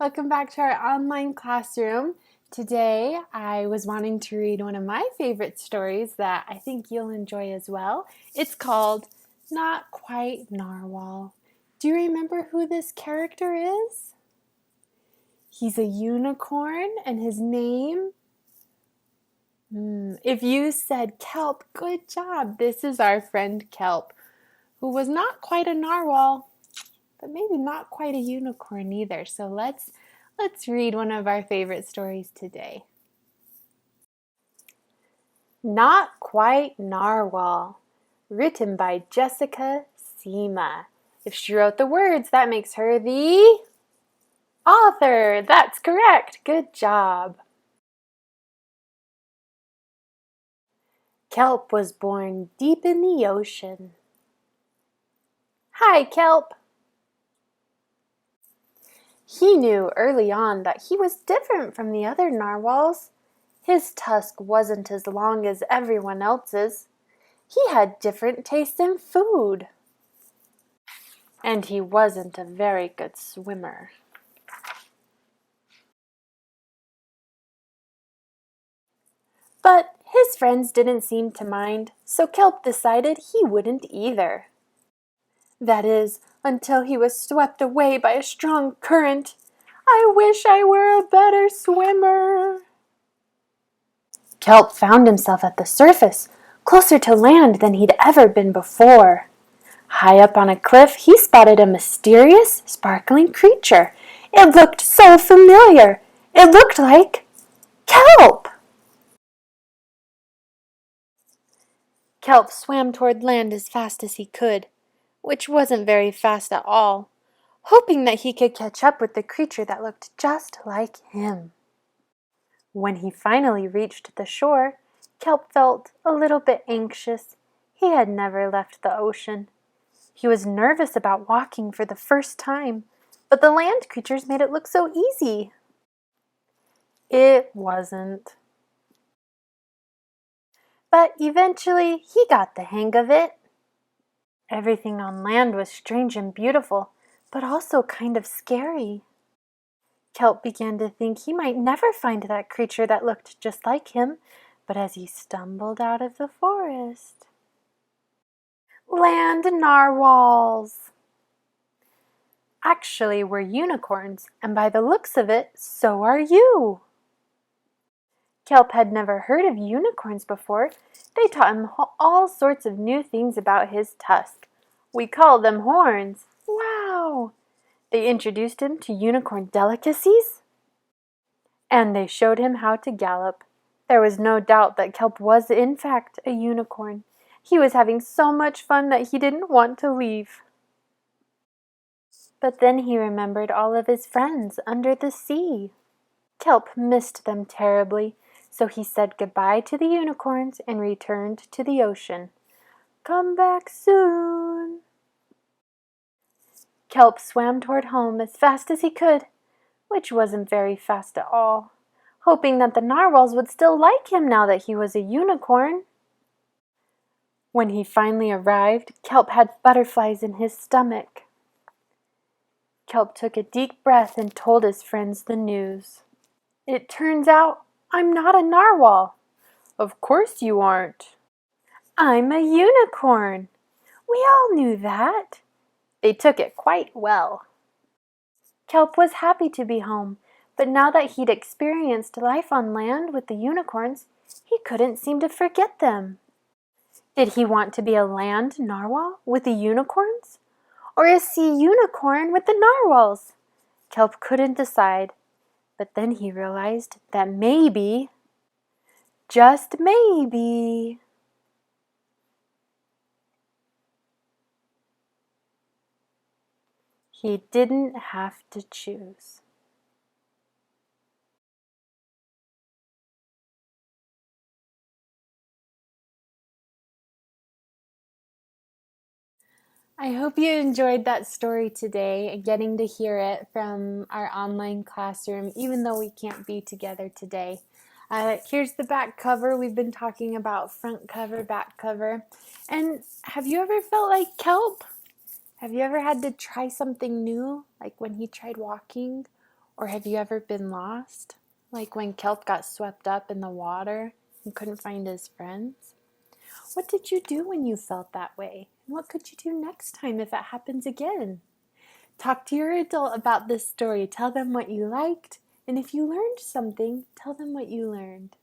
Welcome back to our online classroom. Today I was wanting to read one of my favorite stories that I think you'll enjoy as well. It's called Not Quite Narwhal. Do you remember who this character is? He's a unicorn and his name? If you said Kelp, good job. This is our friend Kelp, who was not quite a narwhal, but maybe not quite a unicorn either. So let's read one of our favorite stories today. Not Quite Narwhal, written by Jessica Seema. If she wrote the words, that makes her the author. That's correct. Good job. Kelp was born deep in the ocean. Hi, Kelp. He knew early on that he was different from the other narwhals. His tusk wasn't as long as everyone else's. He had different tastes in food. And he wasn't a very good swimmer. But his friends didn't seem to mind, so Kelp decided he wouldn't either. That is, until he was swept away by a strong current. I wish I were a better swimmer. Kelp found himself at the surface, closer to land than he'd ever been before. High up on a cliff, he spotted a mysterious, sparkling creature. It looked so familiar. It looked like Kelp! Kelp swam toward land as fast as he could, which wasn't very fast at all, hoping that he could catch up with the creature that looked just like him. When he finally reached the shore, Kelp felt a little bit anxious. He had never left the ocean. He was nervous about walking for the first time, but the land creatures made it look so easy. It wasn't. But eventually he got the hang of it. Everything on land was strange and beautiful, but also kind of scary. Kelp began to think he might never find that creature that looked just like him, but as he stumbled out of the forest... Land narwhals! Actually, we're unicorns, and by the looks of it, so are you. Kelp had never heard of unicorns before. They taught him all sorts of new things about his tusk. We call them horns. Wow! They introduced him to unicorn delicacies, and they showed him how to gallop. There was no doubt that Kelp was in fact a unicorn. He was having so much fun that he didn't want to leave. But then he remembered all of his friends under the sea. Kelp missed them terribly, so he said goodbye to the unicorns and returned to the ocean. Come back soon. Kelp swam toward home as fast as he could, which wasn't very fast at all, hoping that the narwhals would still like him now that he was a unicorn. When he finally arrived, Kelp had butterflies in his stomach. Kelp took a deep breath and told his friends the news. It turns out I'm not a narwhal. Of course you aren't. I'm a unicorn. We all knew that. They took it quite well. Kelp was happy to be home, but now that he'd experienced life on land with the unicorns, he couldn't seem to forget them. Did he want to be a land narwhal with the unicorns? Or a sea unicorn with the narwhals? Kelp couldn't decide, but then he realized that maybe, just maybe, he didn't have to choose. I hope you enjoyed that story today, getting to hear it from our online classroom, even though we can't be together today. Here's the back cover. We've been talking about front cover, back cover. And have you ever felt like Kelp? Have you ever had to try something new, like when he tried walking? Or have you ever been lost? Like when Kelp got swept up in the water and couldn't find his friends? What did you do when you felt that way? And what could you do next time if it happens again? Talk to your adult about this story. Tell them what you liked. And if you learned something, tell them what you learned.